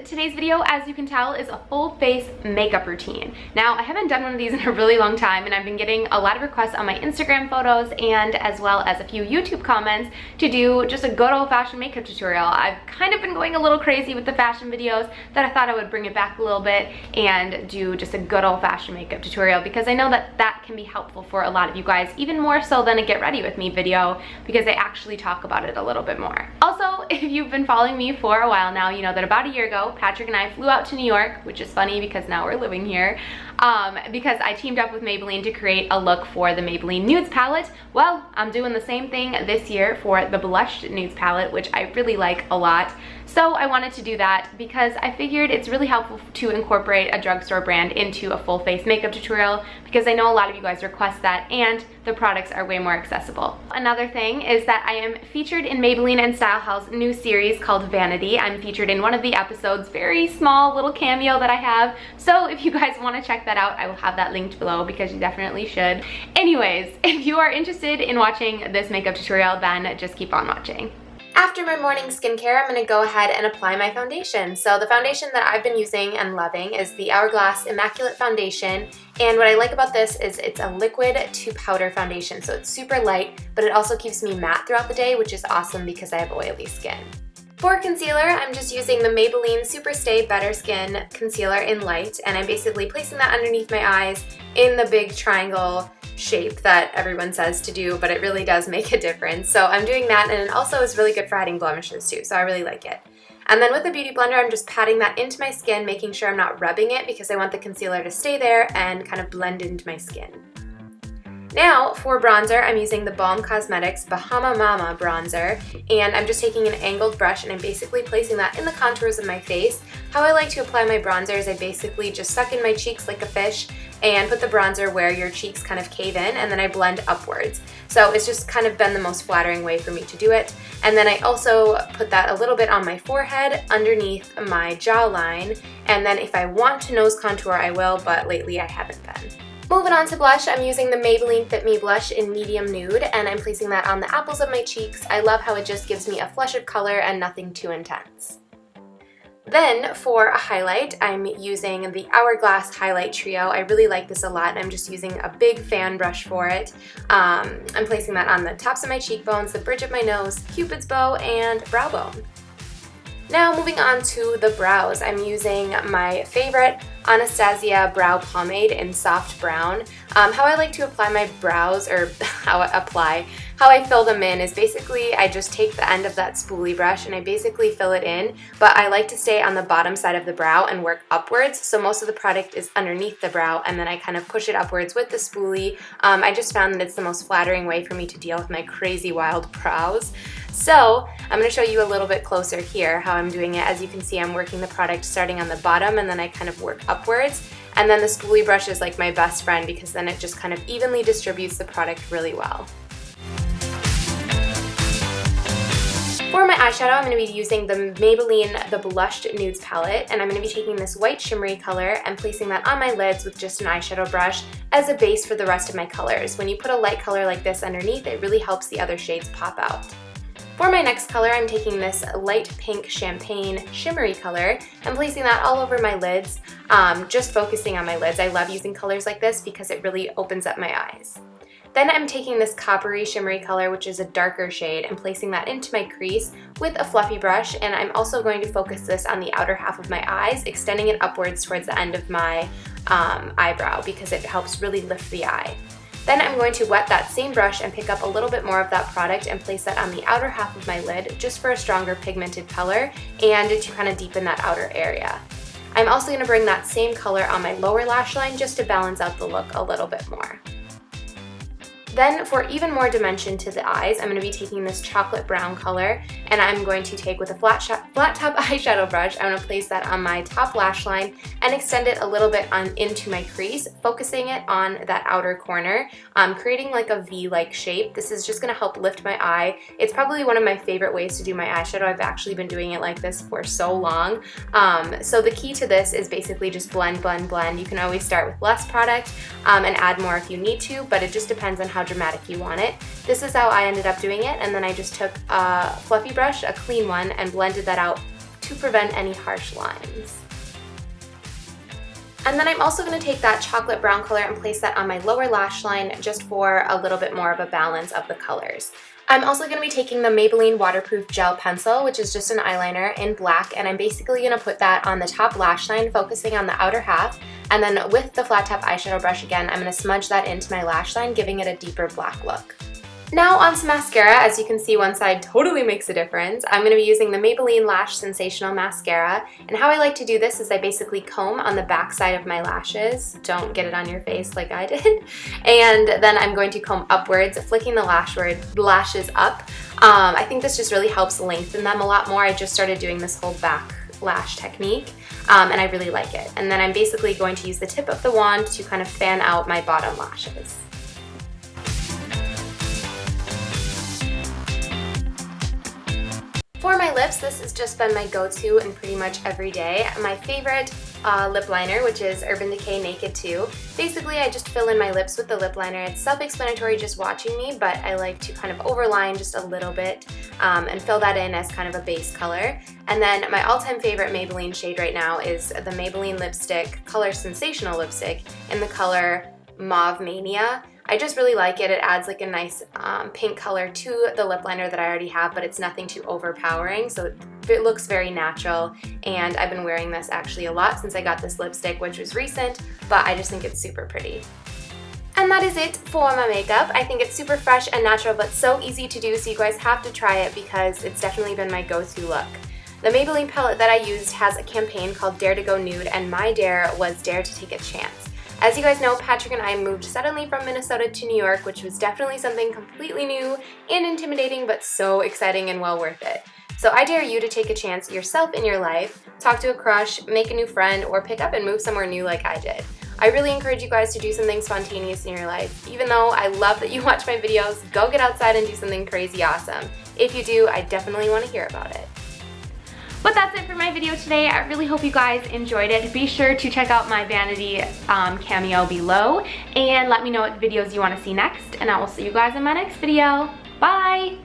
Today's video, as you can tell, is a full face makeup routine. Now, I haven't done one of these in a really long time, and I've been getting a lot of requests on my Instagram photos and as well as a few YouTube comments to do just a good old-fashioned makeup tutorial. I've kind of been going a little crazy with the fashion videos that I thought I would bring it back a little bit and do just a good old-fashioned makeup tutorial, because I know that that can be helpful for a lot of you guys, even more so than a get ready with me video, because I actually talk about it a little bit more. Also, if you've been following me for a while now, you know that about a year ago, Patrick and I flew out to New York, which is funny because now we're living here, because I teamed up with Maybelline to create a look for the Maybelline Nudes palette. Well, I'm doing the same thing this year for the Blushed Nudes palette, which I really like a lot. So I wanted to do that because I figured it's really helpful to incorporate a drugstore brand into a full face makeup tutorial, because I know a lot of you guys request that and the products are way more accessible. Another thing is that I am featured in Maybelline and Style Howl's new series called Vanity. I'm featured in one of the episodes, very small little cameo that I have. So if you guys want to check that out, I will have that linked below because you definitely should. Anyways, if you are interested in watching this makeup tutorial, then just keep on watching. After my morning skincare, I'm going to go ahead and apply my foundation. So the foundation that I've been using and loving is the Hourglass Immaculate foundation. And what I like about this is it's a liquid to powder foundation. So it's super light, but it also keeps me matte throughout the day, which is awesome because I have oily skin. For concealer, I'm just using the Maybelline Superstay Better Skin Concealer in Light, and I'm basically placing that underneath my eyes in the big triangle shape that everyone says to do, but it really does make a difference. So I'm doing that, and it also is really good for hiding blemishes too, so I really like it. And then with the Beauty Blender, I'm just patting that into my skin, making sure I'm not rubbing it because I want the concealer to stay there and kind of blend into my skin. Now, for bronzer, I'm using the Balm Cosmetics Bahama Mama bronzer, and I'm just taking an angled brush and I'm basically placing that in the contours of my face. How I like to apply my bronzer is I basically just suck in my cheeks like a fish and put the bronzer where your cheeks kind of cave in, and then I blend upwards. So it's just kind of been the most flattering way for me to do it. And then I also put that a little bit on my forehead, underneath my jawline, and then if I want to nose contour, I will, but lately I haven't been. Moving on to blush, I'm using the Maybelline Fit Me blush in medium nude, and I'm placing that on the apples of my cheeks. I love how it just gives me a flush of color and nothing too intense. Then for a highlight, I'm using the Hourglass Highlight Trio. I really like this a lot, and I'm just using a big fan brush for it. I'm placing that on the tops of my cheekbones, the bridge of my nose, Cupid's bow, and brow bone. Now moving on to the brows, I'm using my favorite Anastasia brow pomade in soft brown. How I like to apply my brows, or how I fill them in is basically I just take the end of that spoolie brush and I basically fill it in, but I like to stay on the bottom side of the brow and work upwards, so most of the product is underneath the brow and then I kind of push it upwards with the spoolie. I just found that it's the most flattering way for me to deal with my crazy wild brows. So I'm going to show you a little bit closer here how I'm doing it. As you can see, I'm working the product starting on the bottom and then I kind of work upwards. And then the spoolie brush is like my best friend because then it just kind of evenly distributes the product really well. For my eyeshadow, I'm going to be using the Maybelline The Blushed Nudes palette, and I'm going to be taking this white shimmery color and placing that on my lids with just an eyeshadow brush as a base for the rest of my colors. When you put a light color like this underneath, it really helps the other shades pop out. For my next color, I'm taking this light pink champagne shimmery color and placing that all over my lids, just focusing on my lids. I love using colors like this because it really opens up my eyes. Then I'm taking this coppery shimmery color, which is a darker shade, and placing that into my crease with a fluffy brush, and I'm also going to focus this on the outer half of my eyes, extending it upwards towards the end of my eyebrow because it helps really lift the eye. Then I'm going to wet that same brush and pick up a little bit more of that product and place that on the outer half of my lid just for a stronger pigmented color and to kind of deepen that outer area. I'm also going to bring that same color on my lower lash line just to balance out the look a little bit more. Then for even more dimension to the eyes, I'm going to be taking this chocolate brown color and I'm going to take with a flat top eyeshadow brush, I'm going to place that on my top lash line and extend it a little bit into my crease, focusing it on that outer corner, creating like a V-like shape. This is just going to help lift my eye. It's probably one of my favorite ways to do my eyeshadow. I've actually been doing it like this for so long. So the key to this is basically just blend, blend, blend. You can always start with less product and add more if you need to, but it just depends on how dramatic you want it. This is how I ended up doing it, and then I just took a fluffy brush, a clean one, and blended that out to prevent any harsh lines. And then I'm also going to take that chocolate brown color and place that on my lower lash line just for a little bit more of a balance of the colors. I'm also going to be taking the Maybelline Waterproof Gel Pencil, which is just an eyeliner in black, and I'm basically going to put that on the top lash line, focusing on the outer half, and then with the flat top eyeshadow brush again, I'm going to smudge that into my lash line, giving it a deeper black look. Now onto mascara. As you can see, one side totally makes a difference. I'm going to be using the Maybelline Lash Sensational Mascara, and how I like to do this is I basically comb on the back side of my lashes. Don't get it on your face like I did. And then I'm going to comb upwards, flicking the lashes up. I think this just really helps lengthen them a lot more. I just started doing this whole back lash technique, and I really like it. And then I'm basically going to use the tip of the wand to kind of fan out my bottom lashes. For my lips, this has just been my go-to in pretty much every day. My favorite lip liner, which is Urban Decay Naked 2. Basically, I just fill in my lips with the lip liner. It's self-explanatory just watching me, but I like to kind of overline just a little bit and fill that in as kind of a base color. And then my all-time favorite Maybelline shade right now is the Maybelline lipstick, Colorsensationsal lipstick, in the color Mauve Mania. I just really like it. It adds like a nice pink color to the lip liner that I already have, but it's nothing too overpowering, so it looks very natural, and I've been wearing this actually a lot since I got this lipstick, which was recent, but I just think it's super pretty. And that is it for my makeup. I think it's super fresh and natural, but so easy to do, so you guys have to try it because it's definitely been my go-to look. The Maybelline palette that I used has a campaign called Dare to Go Nude, and my dare was Dare to Take a Chance. As you guys know, Patrick and I moved suddenly from Minnesota to New York, which was definitely something completely new and intimidating, but so exciting and well worth it. So I dare you to take a chance yourself in your life, talk to a crush, make a new friend, or pick up and move somewhere new like I did. I really encourage you guys to do something spontaneous in your life. Even though I love that you watch my videos, go get outside and do something crazy awesome. If you do, I definitely want to hear about it. But that's it for my video today. I really hope you guys enjoyed it. Be sure to check out my vanity cameo below and let me know what videos you want to see next, and I will see you guys in my next video. Bye!